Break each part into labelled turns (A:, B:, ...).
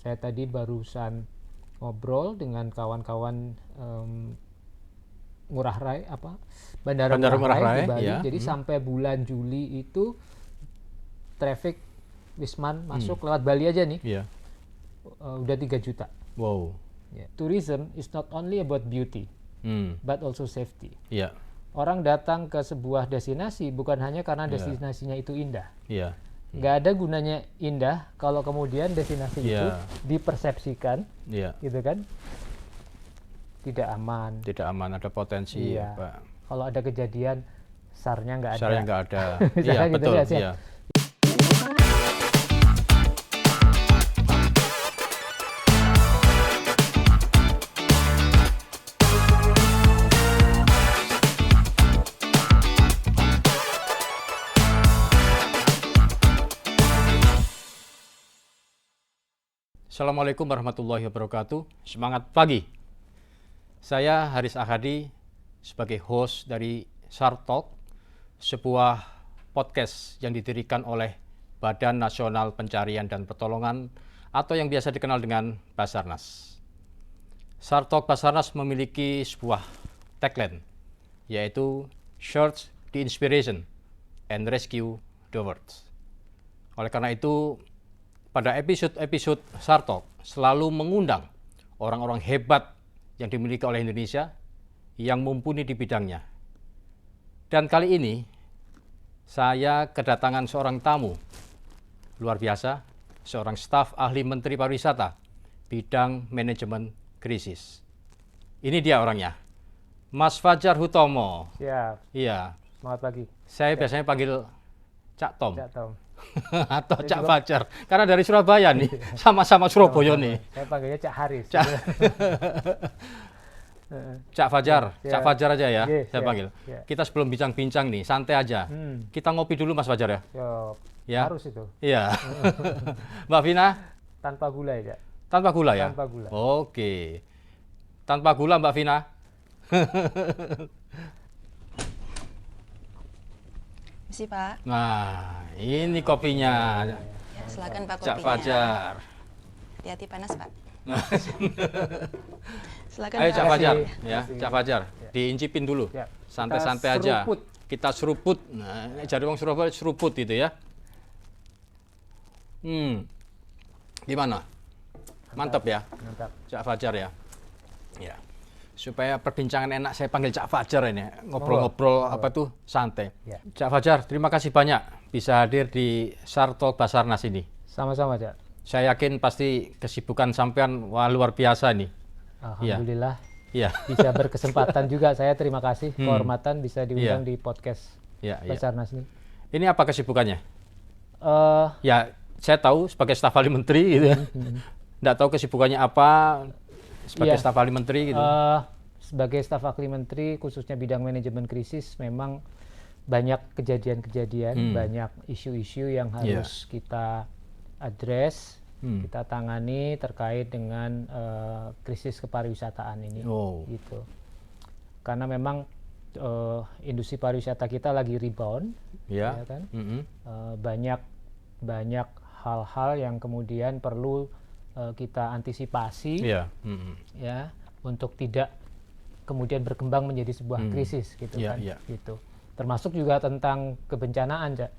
A: Saya tadi barusan ngobrol dengan kawan-kawan Bandara Ngurah Rai di Bali.
B: Ya.
A: Jadi sampai bulan Juli itu traffic Wisman masuk lewat Bali aja nih.
B: Iya.
A: Udah 3 juta.
B: Wow.
A: Tourism is not only about beauty, but also safety.
B: Iya.
A: Orang datang ke sebuah destinasi bukan hanya karena destinasinya itu indah.
B: Iya.
A: Nggak ada gunanya indah kalau kemudian destinasi itu dipersepsikan, gitu kan, tidak aman.
B: Tidak aman, ada potensi.
A: Iya. Kalau ada kejadian, SAR-nya nggak ada.
B: SAR-nya nggak ada.
A: Iya,
B: gitu
A: betul.
B: Iya. Assalamualaikum warahmatullahi wabarakatuh. Semangat pagi. Saya Haris Ahadi sebagai host dari Shark Talk, sebuah podcast yang didirikan oleh Badan Nasional Pencarian dan Pertolongan atau yang biasa dikenal dengan Basarnas. Shark Talk Basarnas memiliki sebuah tagline, yaitu Search the Inspiration and Rescue the World. Oleh karena itu, pada episode-episode Shark Talk selalu mengundang orang-orang hebat yang dimiliki oleh Indonesia yang mumpuni di bidangnya. Dan kali ini saya kedatangan seorang tamu luar biasa, seorang staf ahli Menteri Pariwisata bidang manajemen krisis. Ini dia orangnya, Mas Fajar Hutomo.
A: Siap.
B: Iya.
A: Selamat pagi.
B: Saya biasanya panggil Cak Tom.
A: Cak Tom.
B: Atau Cak Fajar, karena dari Surabaya nih, sama-sama Surabaya nih.
A: Saya panggilnya Cak Haris.
B: Cak Fajar, Cak Fajar aja ya, saya panggil.
A: Yeah.
B: Kita sebelum bincang-bincang nih, santai aja. Kita ngopi dulu Mas Fajar ya. Ya.
A: Harus itu.
B: Iya. Mbak Vina?
A: Tanpa gula ya.
B: Tanpa gula ya?
A: Tanpa gula.
B: Oke. Tanpa gula Mbak Vina?
C: Misi Pak.
B: Nah, ini kopinya.
C: Ya, silakan Pak kopinya.
B: Cak Fajar.
C: Hati-hati panas Pak. Silakan
B: Ayo
C: Pak.
B: Cak Fajar,
A: ya.
B: Cak Fajar, diincipin dulu.
A: Ya.
B: Santai-santai aja. Kita seruput. Nah, ini jadi orang Surabaya seruput gitu ya. Gimana? Mantap ya?
A: Mantap.
B: Cak Fajar ya. Ya. Supaya perbincangan enak saya panggil Cak Fajar ini. Ngobrol-ngobrol apa tuh santai.
A: Ya.
B: Cak Fajar, terima kasih banyak bisa hadir di Shark Talk Basarnas ini.
A: Sama-sama, Cak.
B: Saya yakin pasti kesibukan sampean wah luar biasa nih.
A: Alhamdulillah.
B: Iya.
A: Bisa berkesempatan juga, saya terima kasih kehormatan bisa diundang di podcast Basarnas ini.
B: Ini apa kesibukannya? Ya, saya tahu sebagai staf ahli menteri gitu ya. Nggak tahu kesibukannya apa sebagai staf ahli menteri gitu.
A: Sebagai staf ahli menteri khususnya bidang manajemen krisis memang banyak kejadian-kejadian, banyak isu-isu yang harus kita address, kita tangani terkait dengan krisis kepariwisataan ini, gitu. Karena memang industri pariwisata kita lagi rebound, ya kan? Banyak hal-hal yang kemudian perlu kita antisipasi, ya, untuk tidak kemudian berkembang menjadi sebuah krisis, gitu kan? Gitu. Termasuk juga tentang kebencanaan, Cak.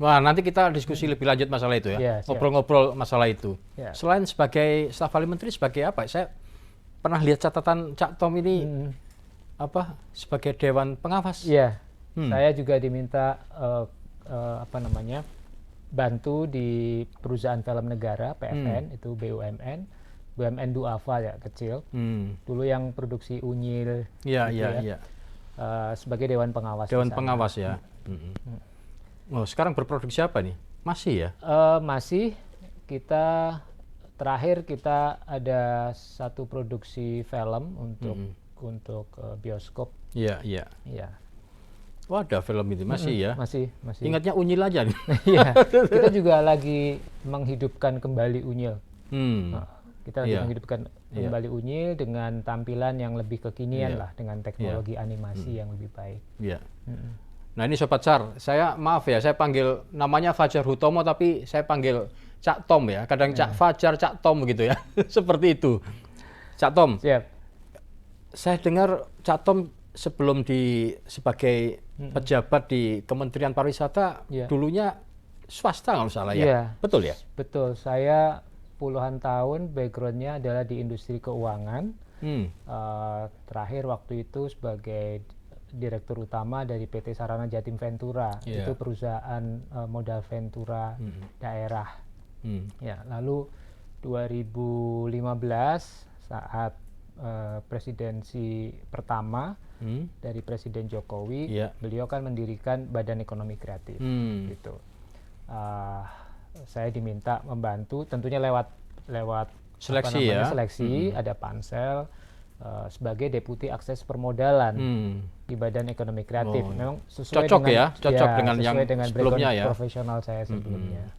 B: Wah, nanti kita diskusi lebih lanjut masalah itu ya. Ngobrol-ngobrol masalah itu. Selain sebagai staf ahli menteri, sebagai apa? Saya pernah lihat catatan Cak Tom ini sebagai dewan pengawas.
A: Iya. Saya juga diminta bantu di perusahaan film negara PFN, itu BUMN Duafa ya, kecil. Dulu yang produksi Unyil.
B: Iya.
A: Sebagai dewan pengawas.
B: Dewan pengawas ya. Oh, sekarang berproduksi apa nih? Masih ya?
A: Masih. Terakhir kita ada satu produksi film untuk bioskop.
B: Iya. Wah, ada film itu masih ya?
A: Masih.
B: Ingatnya Unyil aja nih.
A: Iya. Kita juga lagi menghidupkan kembali Unyil. Kita lagi menghidupkan kembali Unyil dengan tampilan yang lebih kekinian lah, dengan teknologi animasi yang lebih baik.
B: Iya. Nah, ini Sobat Sar, saya maaf ya, saya panggil namanya Fajar Hutomo tapi saya panggil Cak Tom ya, kadang Cak Fajar, Cak Tom gitu ya. Seperti itu. Cak Tom.
A: Siap.
B: Saya dengar Cak Tom sebelum sebagai pejabat di Kementerian Pariwisata dulunya swasta kalau salah ya. Betul ya?
A: Betul. Saya puluhan tahun backgroundnya adalah di industri keuangan. Terakhir waktu itu sebagai direktur utama dari PT Sarana Jatim Ventura, itu perusahaan modal ventura daerah. Ya, lalu 2015 saat presidensi pertama dari Presiden Jokowi, beliau kan mendirikan Badan Ekonomi Kreatif, gitu. Saya diminta membantu, tentunya lewat
B: seleksi
A: seleksi, ada pansel. Sebagai deputi akses permodalan di Badan Ekonomi Kreatif. Memang sesuai
B: cocok dengan yang sebelumnya ya.
A: Profesional saya sebelumnya.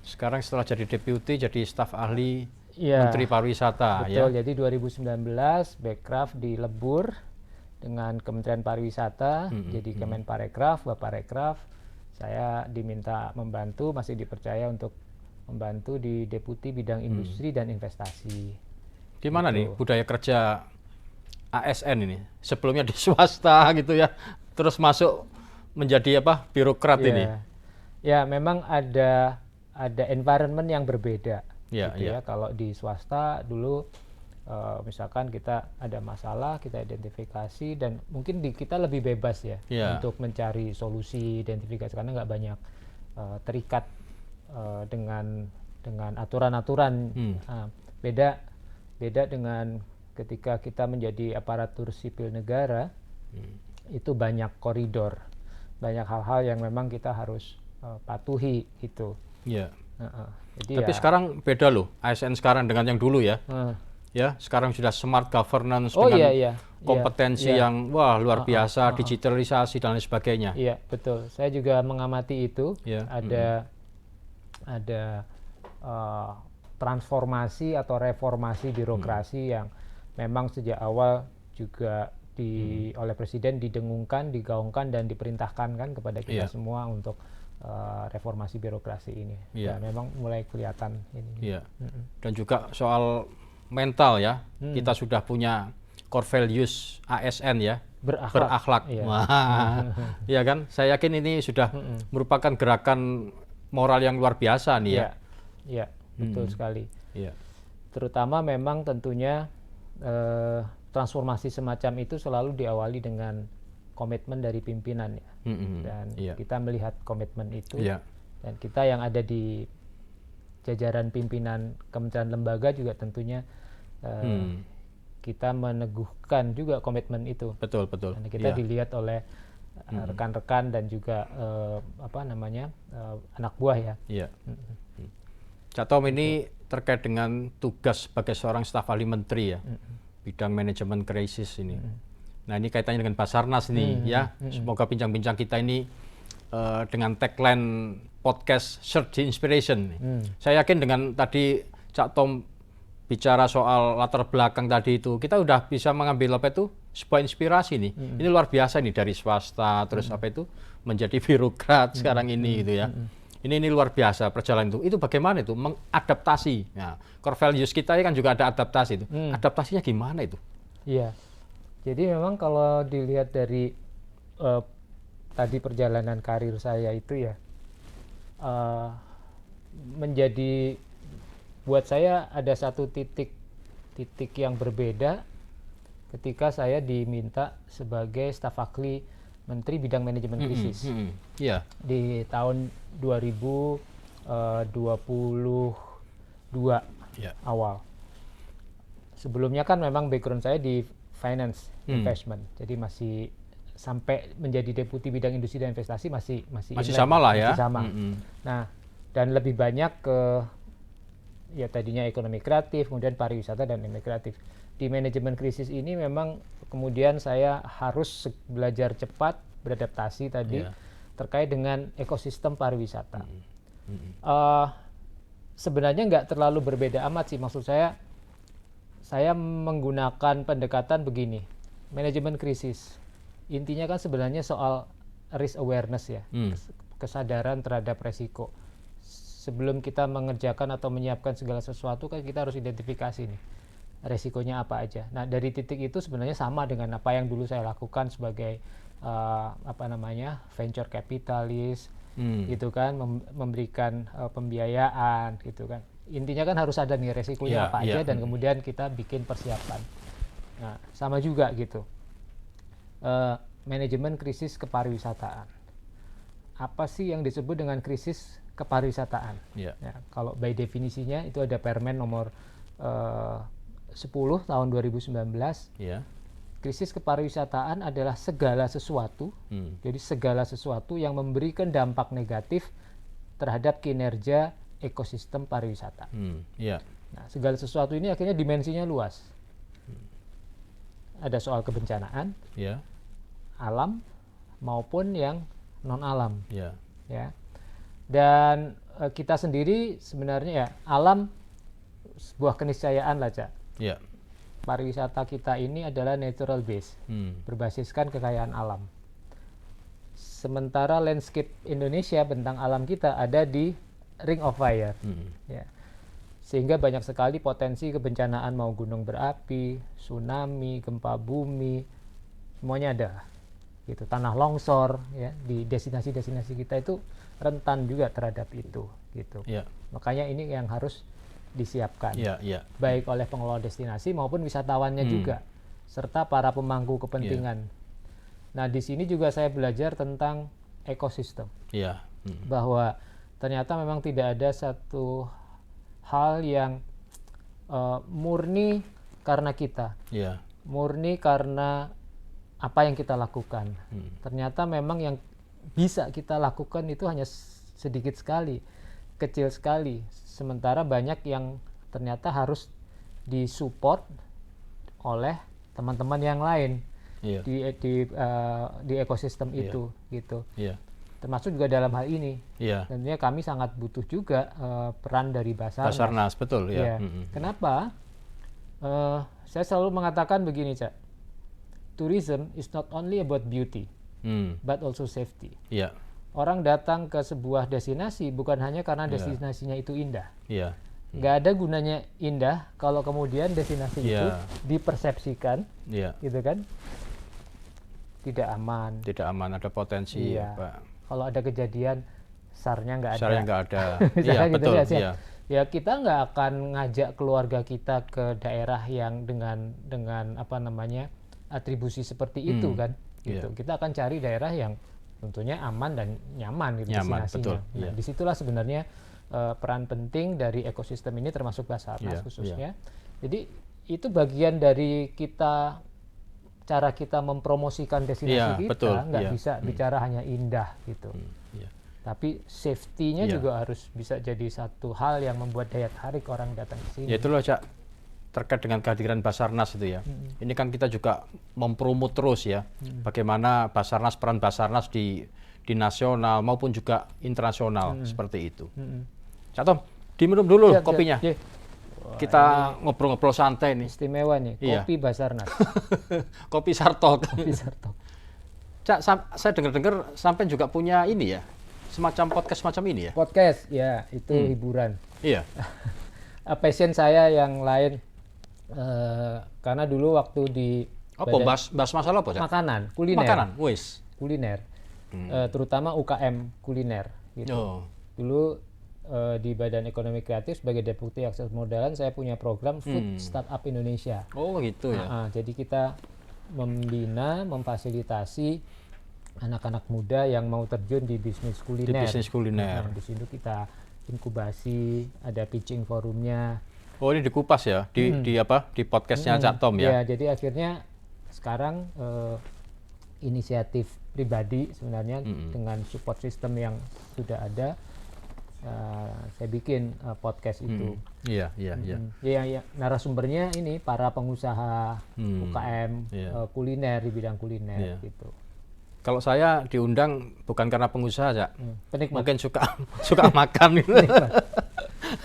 B: Sekarang setelah jadi deputi jadi staf ahli Menteri Pariwisata.
A: Betul. Jadi 2019 Bekraf dilebur dengan Kementerian Pariwisata, jadi Kemenparekraf, Bapak Rekraf. Saya diminta membantu, masih dipercaya untuk membantu di deputi bidang industri dan investasi.
B: Gimana nih budaya kerja ASN ini? Sebelumnya di swasta gitu ya, terus masuk menjadi birokrat ini?
A: Ya, memang ada environment yang berbeda. Gitu ya. Kalau di swasta dulu, misalkan kita ada masalah, kita identifikasi dan mungkin kita lebih bebas ya untuk mencari solusi, identifikasi karena nggak banyak terikat dengan aturan-aturan. Beda dengan ketika kita menjadi aparatur sipil negara, itu banyak koridor, banyak hal-hal yang memang kita harus patuhi itu.
B: Tapi sekarang beda loh, ASN sekarang dengan yang dulu ya. Ya, sekarang sudah smart governance dengan kompetensi yang luar biasa, digitalisasi dan lain sebagainya.
A: Iya, betul. Saya juga mengamati itu. Ada transformasi atau reformasi birokrasi yang memang sejak awal juga oleh Presiden didengungkan, digaungkan dan diperintahkan kan kepada kita semua untuk reformasi birokrasi ini. Dan memang mulai kelihatan ini.
B: Dan juga soal mental ya, kita sudah punya core values ASN ya, berakhlak. Iya kan? Saya yakin ini sudah merupakan gerakan moral yang luar biasa nih ya.
A: Iya. Betul sekali. Terutama memang tentunya transformasi semacam itu selalu diawali dengan komitmen dari pimpinan ya. Dan kita melihat komitmen itu dan kita yang ada di jajaran pimpinan kementerian lembaga juga tentunya kita meneguhkan juga komitmen itu.
B: Betul.
A: Karena kita dilihat oleh rekan-rekan dan juga anak buah ya.
B: Cak Tom, ini terkait dengan tugas sebagai seorang staf ahli menteri ya, bidang manajemen krisis ini. Nah ini kaitannya dengan Basarnas nih ya. Semoga bincang-bincang kita ini dengan tagline podcast Search the Inspiration. Saya yakin dengan tadi Cak Tom bicara soal latar belakang tadi itu, kita udah bisa mengambil sebuah inspirasi nih. Ini luar biasa nih dari swasta terus menjadi birokrat sekarang ini gitu ya. Ini luar biasa perjalanan itu. Itu bagaimana itu mengadaptasi. Nah, core values kita kan juga ada adaptasi itu. Adaptasinya gimana itu?
A: Iya. Jadi memang kalau dilihat dari tadi perjalanan karir saya itu ya, menjadi buat saya ada satu titik yang berbeda ketika saya diminta sebagai staf ahli Menteri Bidang Manajemen Krisis di tahun 2022 awal. Sebelumnya kan memang background saya di finance investment, jadi masih sampai menjadi deputi bidang industri dan investasi masih
B: sama lah ya.
A: Sama. Nah, dan lebih banyak ke tadinya ekonomi kreatif, kemudian pariwisata dan ekonomi kreatif. Di manajemen krisis ini memang kemudian saya harus belajar cepat, beradaptasi tadi terkait dengan ekosistem pariwisata. Sebenarnya nggak terlalu berbeda amat sih, maksud saya menggunakan pendekatan begini, manajemen krisis. Intinya kan sebenarnya soal risk awareness ya, kesadaran terhadap resiko. sebelum kita mengerjakan atau menyiapkan segala sesuatu kan kita harus identifikasi nih resikonya apa aja. Nah dari titik itu sebenarnya sama dengan apa yang dulu saya lakukan sebagai venture capitalist, gitu kan, memberikan pembiayaan, gitu kan. Intinya kan harus ada nih resikonya apa aja dan kemudian kita bikin persiapan. Nah sama juga gitu. Manajemen krisis kepariwisataan. Apa sih yang disebut dengan krisis kepariwisataan? Ya, kalau by definisinya itu ada Permen nomor 10 tahun 2019. Krisis kepariwisataan adalah segala sesuatu, jadi segala sesuatu yang memberikan dampak negatif terhadap kinerja ekosistem pariwisata. Nah, segala sesuatu ini akhirnya dimensinya luas. Ada soal kebencanaan, alam maupun yang non alam, ya. Dan kita sendiri sebenarnya ya alam sebuah keniscayaan lah, Cak. Pariwisata kita ini adalah natural base, berbasiskan kekayaan alam. Sementara landscape Indonesia, bentang alam kita ada di Ring of Fire, ya. Sehingga banyak sekali potensi kebencanaan, mau gunung berapi, tsunami, gempa bumi, semuanya ada. Gitu, tanah longsor, ya, di destinasi-destinasi kita itu rentan juga terhadap itu, gitu. Makanya ini yang harus disiapkan, baik oleh pengelola destinasi maupun wisatawannya juga, serta para pemangku kepentingan. Nah, di sini juga saya belajar tentang ekosistem, bahwa ternyata memang tidak ada satu hal yang murni karena kita, murni karena apa yang kita lakukan. Ternyata memang yang bisa kita lakukan itu hanya sedikit sekali, kecil sekali. Sementara banyak yang ternyata harus disupport oleh teman-teman yang lain di ekosistem itu, gitu. Termasuk juga dalam hal ini. Tentunya kami sangat butuh juga peran dari Basarnas.
B: Betul, ya.
A: Kenapa? Saya selalu mengatakan begini, Cak. Tourism is not only about beauty, but also safety. Orang datang ke sebuah destinasi bukan hanya karena destinasinya itu indah. Nggak ada gunanya indah kalau kemudian destinasi itu dipersepsikan, gitu kan, tidak aman.
B: Tidak aman, ada potensi.
A: Kalau ada kejadian, SAR-nya nggak ada.
B: SAR-nya nggak ada.
A: Betul. Ya kita nggak akan ngajak keluarga kita ke daerah yang dengan atribusi seperti itu kan, gitu. Kita akan cari daerah yang tentunya aman dan nyaman gitu destinasinya. Nah, disitulah sebenarnya peran penting dari ekosistem ini termasuk Basarnas khususnya. Jadi itu bagian dari kita, cara kita mempromosikan destinasi kita, nggak bisa bicara hanya indah gitu. Tapi safety-nya juga harus bisa jadi satu hal yang membuat daya tarik orang datang ke sini.
B: Ya itu loh, Cak, terkait dengan kehadiran Basarnas itu ya. Ini kan kita juga mempromot terus ya, bagaimana Basarnas, peran Basarnas di nasional maupun juga internasional seperti itu. Cak Tom, diminum dulu kopinya. Kita ngobrol-ngobrol santai nih.
A: Istimewa nih, kopi Basarnas.
B: Kopi Sartok.
A: Kopi Sartok.
B: Cak, saya dengar-dengar sampai juga punya ini ya, semacam podcast semacam ini ya?
A: Podcast, ya, itu hiburan.
B: Iya.
A: Passion saya yang lain, karena dulu waktu di
B: bahas masalah apa?
A: Makanan, kuliner.
B: Makanan, wis.
A: Kuliner, terutama UKM kuliner. Gitu. Dulu di Badan Ekonomi Kreatif sebagai Deputi Akses Modalan, saya punya program Food Startup Indonesia.
B: Oh gitu ya.
A: Jadi kita membina, memfasilitasi anak-anak muda yang mau terjun di bisnis kuliner.
B: Di bisnis kuliner.
A: Nah, di situ kita inkubasi, ada pitching forumnya.
B: Oh, ini dikupas ya di podcastnya Cak Tom ya.
A: Ya, jadi akhirnya sekarang inisiatif pribadi sebenarnya dengan support system yang sudah ada, saya bikin podcast itu.
B: Iya.
A: Ya, narasumbernya ini para pengusaha UKM kuliner, di bidang kuliner gitu.
B: Kalau saya diundang bukan karena pengusaha, Cak.
A: Penikmat.
B: Mungkin suka makan gitu.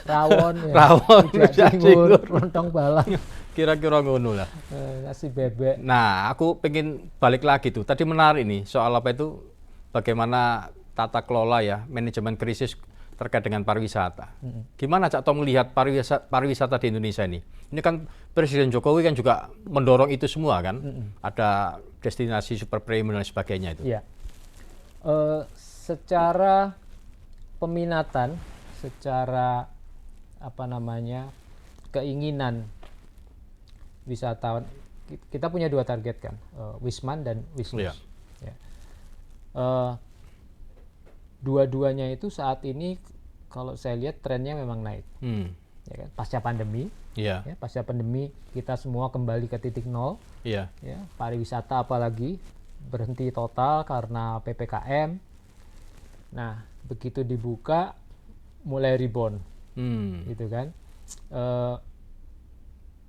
A: Rawon,
B: jinggur,
A: lontong balang.
B: Kira-kira ngono lah.
A: Nasi bebek.
B: Nah, aku pengen balik lagi tuh. Tadi menarik nih soal apa itu, bagaimana tata kelola ya, manajemen krisis terkait dengan pariwisata. Gimana Cak Tom melihat pariwisata di Indonesia ini? Ini kan Presiden Jokowi kan juga mendorong itu semua kan? Ada destinasi super premium dan sebagainya itu.
A: Ya. Secara peminatan, secara keinginan wisatawan, kita punya 2 target kan, Wisman dan Wisnus. Ya. Dua-duanya itu saat ini kalau saya lihat trennya memang naik. Ya kan? Pasca pandemi, ya, pasca pandemi kita semua kembali ke titik nol. Ya, pariwisata apalagi berhenti total karena PPKM. Nah, begitu dibuka mulai rebound, gitu kan.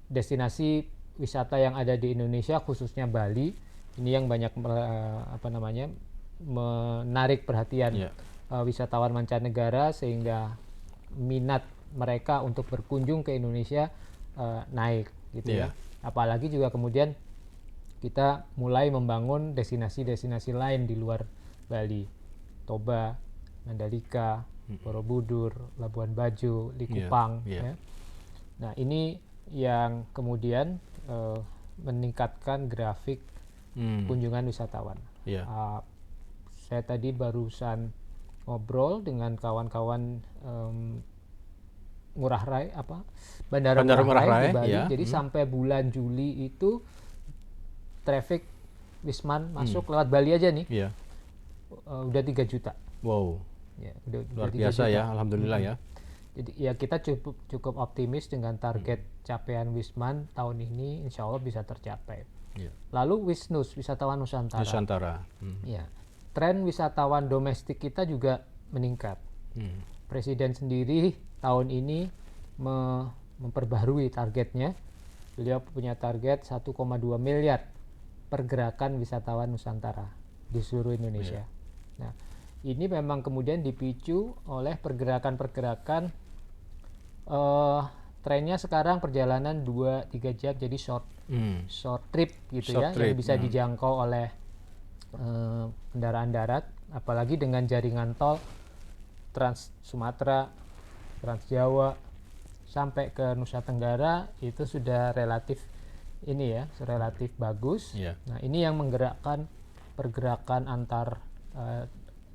A: Destinasi wisata yang ada di Indonesia khususnya Bali ini yang banyak menarik perhatian wisatawan mancanegara, sehingga minat mereka untuk berkunjung ke Indonesia naik gitu ya. Apalagi juga kemudian kita mulai membangun destinasi-destinasi lain di luar Bali, Toba, Mandalika, Borobudur, Labuan Bajo, Likupang. Ya. Nah, ini yang kemudian meningkatkan grafik kunjungan wisatawan. Saya tadi barusan ngobrol dengan kawan-kawan Bandara Ngurah Rai di Bali. Jadi sampai bulan Juli itu traffic Wisman masuk lewat Bali aja nih, udah 3 juta.
B: Wow.
A: Ya,
B: luar biasa ya, alhamdulillah ya.
A: Jadi ya kita cukup optimis dengan target capaian Wisman tahun ini, insya Allah bisa tercapai. Lalu Wisnus, wisatawan Nusantara. Ya, tren wisatawan domestik kita juga meningkat. Presiden sendiri tahun ini memperbarui targetnya. Beliau punya target 1,2 miliar pergerakan wisatawan Nusantara di seluruh Indonesia. Nah, ini memang kemudian dipicu oleh pergerakan-pergerakan trennya sekarang perjalanan 2-3 jam, jadi short trip gitu, yang bisa dijangkau oleh kendaraan darat, apalagi dengan jaringan tol Trans Sumatera, Trans Jawa sampai ke Nusa Tenggara itu sudah relatif bagus. Nah, ini yang menggerakkan pergerakan antar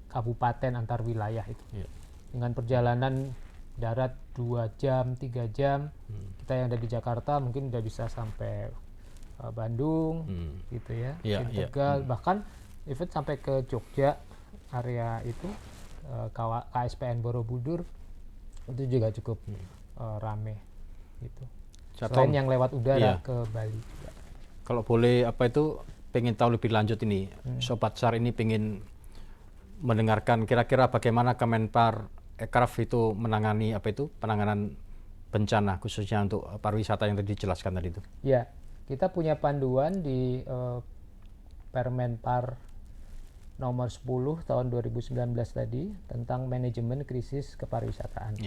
A: kabupaten, antar wilayah itu. Dengan perjalanan darat 2 jam, 3 jam, kita yang ada di Jakarta mungkin udah bisa sampai Bandung, gitu ya, Tegal, bahkan even sampai ke Jogja, area itu KSPN Borobudur itu juga cukup rame gitu. Selain yang lewat udara ke Bali juga.
B: Kalau boleh pengen tahu lebih lanjut ini, Sobat SAR ini pengen mendengarkan kira-kira bagaimana Kemenpar Ekraf itu menangani penanganan bencana khususnya untuk pariwisata yang tadi dijelaskan tadi itu.
A: Ya, kita punya panduan di Permenpar nomor 10 tahun 2019 tadi tentang manajemen krisis kepariwisataan.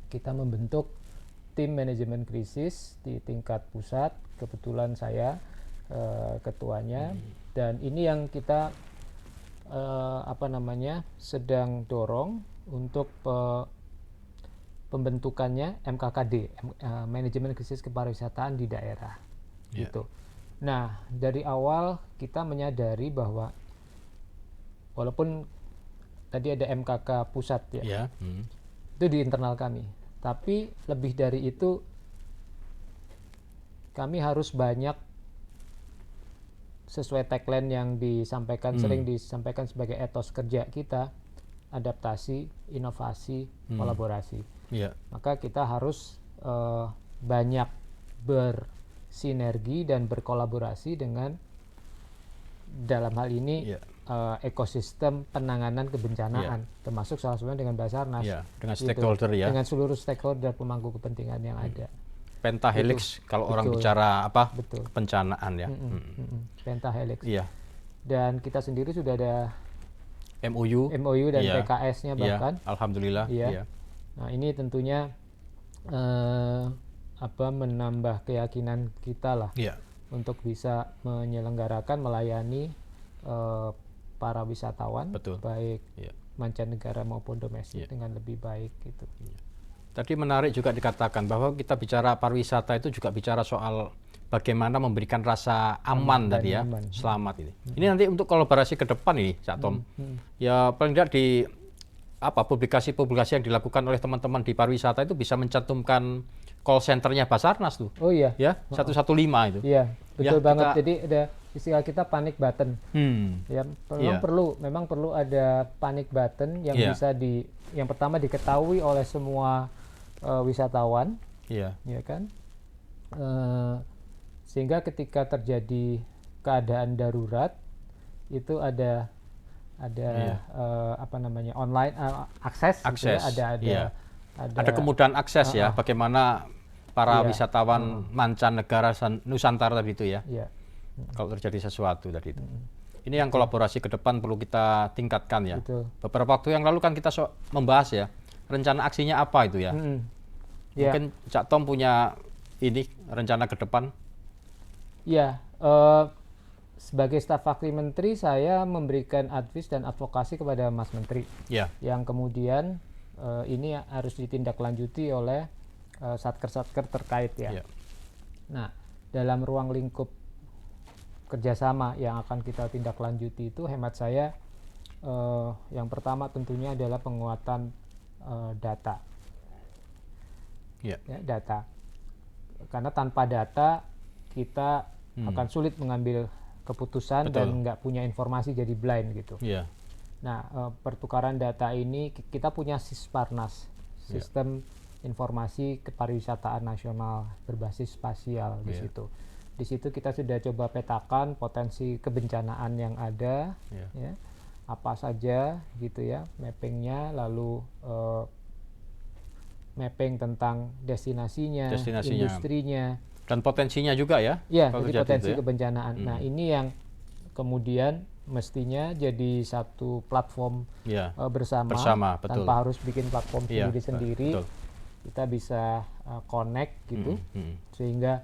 A: Kita membentuk tim manajemen krisis di tingkat pusat, kebetulan saya ketuanya, dan ini yang kita sedang dorong untuk pembentukannya MKKD, manajemen krisis kepariwisataan di daerah. Gitu. Nah, dari awal kita menyadari bahwa walaupun tadi ada MKK pusat itu di internal kami, tapi lebih dari itu kami harus banyak, sesuai tagline yang disampaikan sering disampaikan sebagai etos kerja kita, adaptasi, inovasi, kolaborasi. Maka kita harus banyak bersinergi dan berkolaborasi dengan, dalam hal ini ekosistem penanganan kebencanaan, termasuk salah satunya dengan Basarnas,
B: dengan stakeholder
A: dengan seluruh stakeholder pemangku kepentingan yang ada.
B: Pentahelix kalau orang bicara kebencanaan ya.
A: Pentahelix. Dan kita sendiri sudah ada MOU dan PKS-nya bahkan.
B: Alhamdulillah.
A: Nah, ini tentunya menambah keyakinan kita lah untuk bisa menyelenggarakan, melayani para wisatawan, baik mancanegara maupun domestik dengan lebih baik gitu.
B: Tadi menarik juga dikatakan bahwa kita bicara pariwisata itu juga bicara soal bagaimana memberikan rasa aman tadi ya, selamat ini. Ini nanti untuk kolaborasi ke depan ini, Cak Tom. Ya paling tidak di publikasi-publikasi yang dilakukan oleh teman-teman di pariwisata itu bisa mencantumkan call center-nya Basarnas tuh.
A: Oh iya.
B: Ya, 115 itu.
A: Iya, betul
B: Ya,
A: banget. Jadi ada istilah kita panic button. Ya, memang perlu ada panic button yang bisa yang pertama diketahui oleh semua wisatawan.
B: Iya.
A: Ya kan? Sehingga ketika terjadi keadaan darurat itu ada online akses. Gitu ya,
B: ada kemudahan akses ya, bagaimana para wisatawan mancanegara Nusantara tadi itu ya. Kalau terjadi sesuatu tadi itu. Ini yang kolaborasi ke depan perlu kita tingkatkan ya.
A: Betul.
B: Beberapa waktu yang lalu kan kita membahas ya, rencana aksinya apa itu ya. Mungkin Cak Tom punya ini rencana ke depan.
A: Ya, sebagai staf Fakri Menteri saya memberikan advis dan advokasi kepada Mas Menteri. Yang kemudian ini harus ditindaklanjuti oleh satker-satker terkait ya. Nah, dalam ruang lingkup kerjasama yang akan kita tindak lanjuti itu hemat saya yang pertama tentunya adalah penguatan data. Ya, data. Karena tanpa data kita akan sulit mengambil keputusan dan nggak punya informasi jadi blind gitu. Nah, pertukaran data ini kita punya Sisparnas, Sistem Informasi Kepariwisataan Nasional berbasis spasial di situ. Di situ kita sudah coba petakan potensi kebencanaan yang ada, ya, apa saja gitu ya, mappingnya, lalu mapping tentang destinasinya, industrinya,
B: dan potensinya juga ya.
A: Ya, jadi potensi kebencanaan. Nah, ini yang kemudian mestinya jadi satu platform bersama tanpa harus bikin platform sendiri-sendiri. Kita bisa connect gitu, sehingga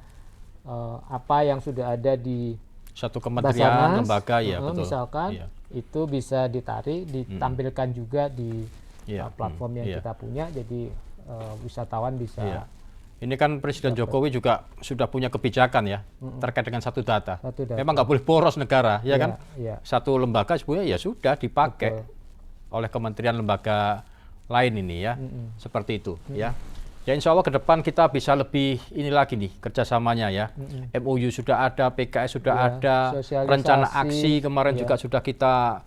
A: apa yang sudah ada di
B: satu kementerian, lembaga
A: misalkan itu bisa ditarik, ditampilkan juga di platform yang kita punya, jadi wisatawan bisa.
B: Ini kan Presiden Jokowi juga sudah punya kebijakan ya terkait dengan satu data. Memang nggak boleh boros negara, ya kan? Satu lembaga sebenarnya ya sudah dipakai oleh kementerian lembaga lain ini ya, seperti itu ya. Ya insya Allah ke depan kita bisa lebih ini lagi nih kerjasamanya ya. MOU sudah ada, PKS sudah ada, rencana aksi kemarin juga sudah kita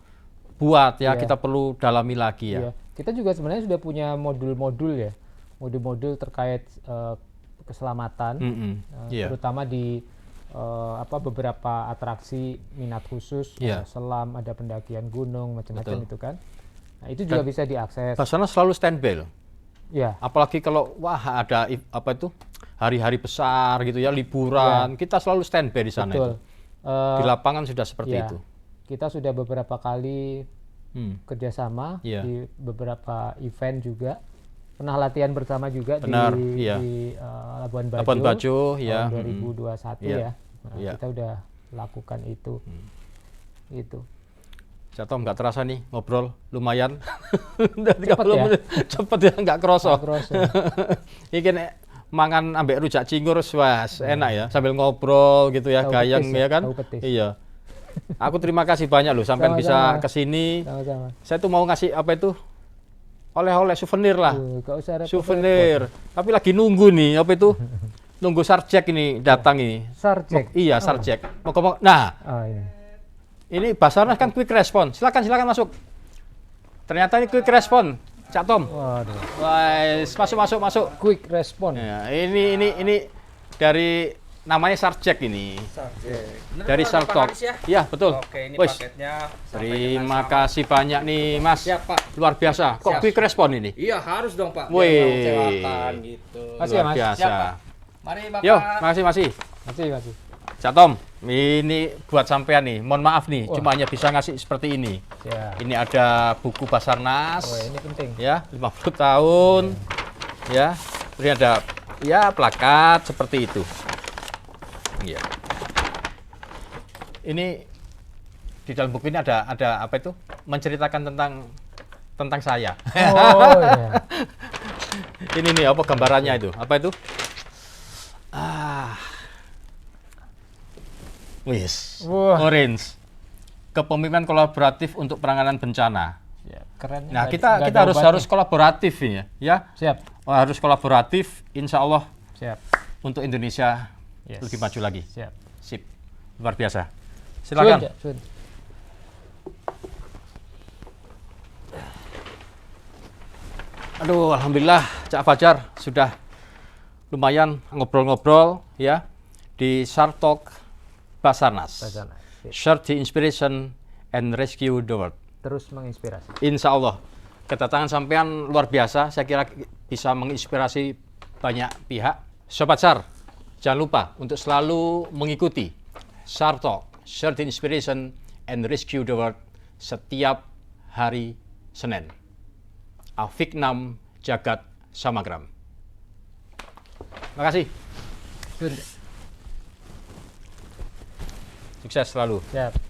B: buat ya. Kita perlu dalami lagi ya.
A: Kita juga sebenarnya sudah punya modul-modul ya, modul-modul terkait keselamatan, terutama di beberapa atraksi minat khusus, selam, ada pendakian gunung, macam-macam itu kan. Nah, itu juga bisa diakses.
B: Basarnas selalu standby. Apalagi kalau ada hari-hari besar gitu ya, liburan, kita selalu standby di sana. Itu. Di lapangan sudah seperti itu.
A: Kita sudah beberapa kali kerjasama di beberapa event juga. Pernah latihan bersama juga di Labuan Bajo tahun 2021 ya. Kita udah lakukan itu. Gitu.
B: Cak Tom nggak terasa nih ngobrol lumayan. Cepet ya, nggak kerasa. Ini kan mangan ambek rujak cingur, enak ya, sambil ngobrol gitu ya, gayeng ya kan. Iya. Aku terima kasih banyak loh sampai bisa kesini. Saya tuh mau ngasih oleh-oleh souvenir lah. Souvenir. Tapi lagi nunggu nih nunggu Sarjek ini datang ini.
A: Sarjek.
B: Iya, Sarjek. Mau ngomong. Nah. Ini Basarnas kan quick response. Silakan masuk. Ternyata ini quick response, Cak Tom.
A: Waduh.
B: Masuk.
A: Quick response.
B: Ya, ini dari namanya Sarjek ini.
D: Sarjek.
B: Dari Sartok. Ya, betul.
D: Oke, ini paketnya.
B: Terima kasih banyak nih, Mas.
D: Siap, Pak.
B: Luar biasa. Kok quick response ini?
D: Iya, harus dong, Pak.
B: Wih.
D: Gitu.
A: Masih ya, Mas.
B: Biasa.
D: Siap, Pak. Mari, Bapak.
B: Yo, makasih.
A: Masih.
B: Cak Tom, ini buat sampean nih. Mohon maaf nih, cuma hanya bisa ngasih seperti ini. Ini ada buku Basarnas.
A: Ini penting.
B: Ya, 50 tahun. Ya. Terus ada plakat seperti itu. Iya. Ini di dalam buku ini ada menceritakan tentang tentang saya.
A: Oh ya.
B: Ini nih apa gambarannya itu? Apa itu? Wis.
A: Wah.
B: Orange. Kepemimpinan kolaboratif untuk penanganan bencana.
A: Ya, keren.
B: Nah, kita harus kolaboratif ini ya.
A: Siap.
B: Harus kolaboratif, insya Allah
A: Siap.
B: untuk Indonesia
A: Yes.
B: lebih maju lagi.
A: Siap.
B: Sip, luar biasa. Silakan.
A: Sun.
B: Aduh, alhamdulillah Cak Fajar sudah lumayan ngobrol-ngobrol ya di Shark Talk Basarnas.
A: Basarnas. Sip.
B: Share the inspiration and rescue the world.
A: Terus menginspirasi.
B: Insya Allah kedatangan sampean luar biasa. Saya kira bisa menginspirasi banyak pihak. Sobat Shar, jangan lupa untuk selalu mengikuti Shark Talk, Share the inspiration and rescue the world setiap hari Senin. Afiknam Jagat Samagram. Terima kasih.
A: Sun.
B: Sukses selalu.
A: Siap.